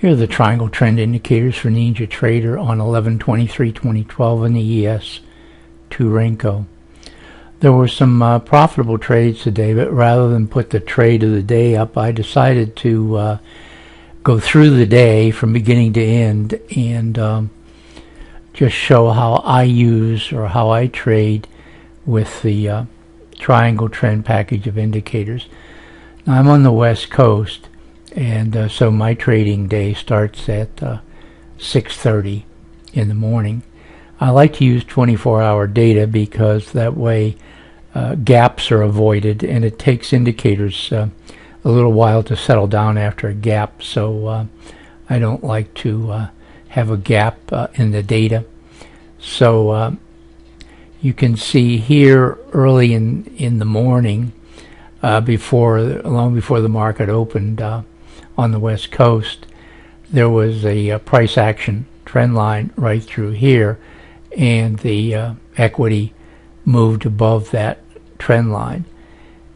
Here are the triangle trend indicators for NinjaTrader on 11/23/2012 in the ES2 Renko. There were some profitable trades today, but rather than put the trade of the day up, I decided to go through the day from beginning to end and just show how I use or how I trade with the triangle trend package of indicators. Now, I'm on the West Coast, and so my trading day starts at 6:30 in the morning. I like to use 24-hour data because that way gaps are avoided, and it takes indicators a little while to settle down after a gap, so I don't like to have a gap in the data. So you can see here early in the morning, long before the market opened on the West Coast, there was a price action trend line right through here, and the equity moved above that trend line.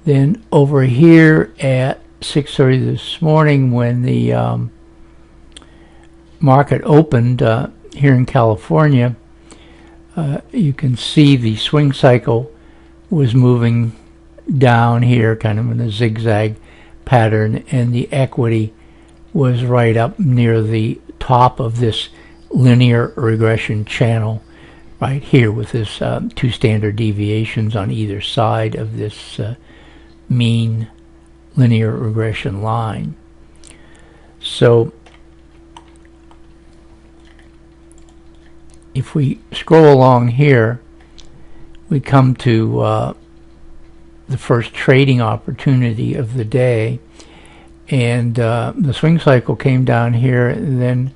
Then over here at 6:30 this morning, when the market opened here in California, you can see the swing cycle was moving down here kind of in a zigzag pattern, and the equity was right up near the top of this linear regression channel right here with this 2 standard deviations on either side of this mean linear regression line. So if we scroll along here, we come to the first trading opportunity of the day, and the swing cycle came down here and then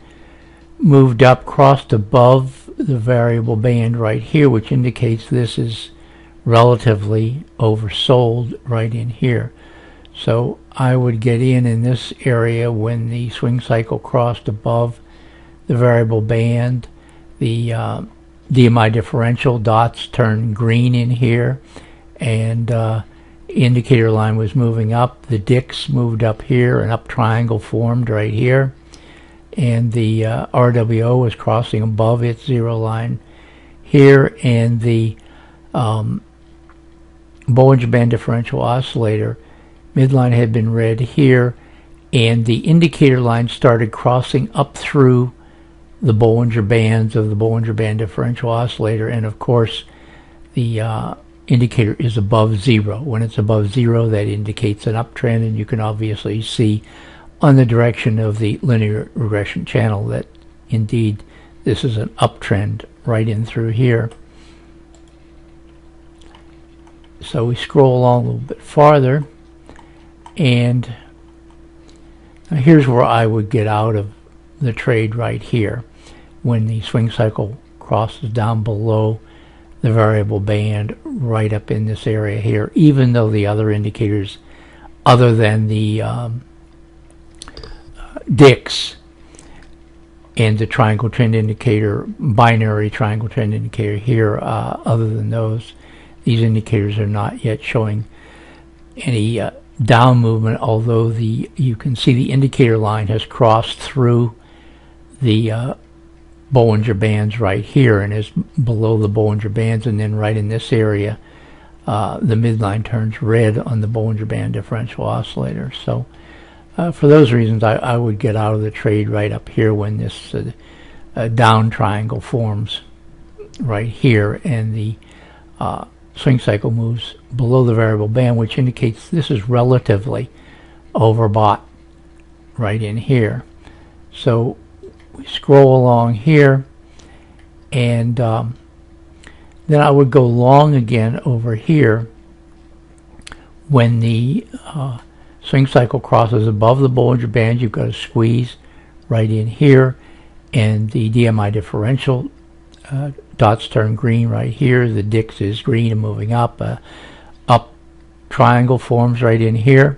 moved up, crossed above the variable band right here, which indicates this is relatively oversold right in here. So I would get in this area when the swing cycle crossed above the variable band. The DMI differential dots turned green in here, and indicator line was moving up. The DIX moved up here, an up triangle formed right here, and the RWO was crossing above its zero line here, and the Bollinger Band differential oscillator midline had been read here, and the indicator line started crossing up through the Bollinger Bands of the Bollinger Band differential oscillator, and of course the indicator is above zero. When it's above zero, that indicates an uptrend, and you can obviously see on the direction of the linear regression channel that indeed this is an uptrend right in through here. So we scroll along a little bit farther, and here's where I would get out of the trade right here when the swing cycle crosses down below the variable band right up in this area here, even though the other indicators other than the DIX and the triangle trend indicator, binary triangle trend indicator here, other than those, these indicators are not yet showing any down movement, although you can see the indicator line has crossed through the Bollinger Bands right here and is below the Bollinger Bands, and then right in this area the midline turns red on the Bollinger Band differential oscillator. So for those reasons I would get out of the trade right up here when this down triangle forms right here, and the swing cycle moves below the variable band, which indicates this is relatively overbought right in here. So we scroll along here, and then I would go long again over here when the swing cycle crosses above the Bollinger Band. You've got a squeeze right in here, and the DMI differential dots turn green right here. The DIX is green and moving up. Up triangle forms right in here.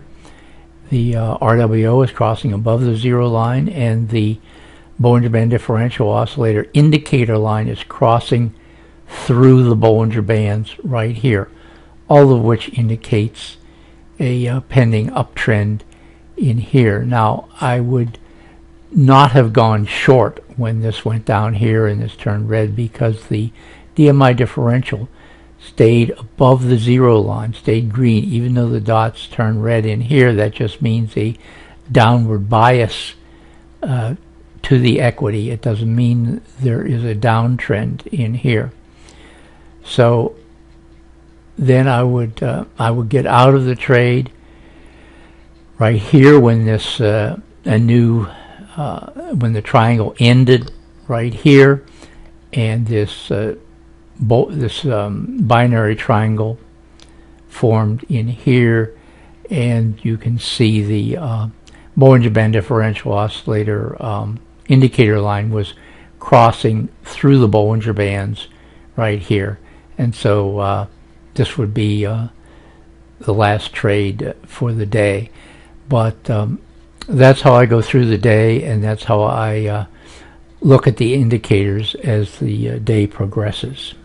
The RWO is crossing above the zero line, and the Bollinger Band differential oscillator indicator line is crossing through the Bollinger Bands right here, all of which indicates a pending uptrend in here. Now I would not have gone short when this went down here and this turned red, because the DMI differential stayed above the zero line, stayed green, even though the dots turned red in here. That just means a downward bias to the equity. It doesn't mean there is a downtrend in here. So then I would get out of the trade right here when this when the triangle ended right here, and this binary triangle formed in here, and you can see the Bollinger Band differential oscillator indicator line was crossing through the Bollinger Bands right here, and so this would be the last trade for the day. But that's how I go through the day, and that's how I look at the indicators as the day progresses.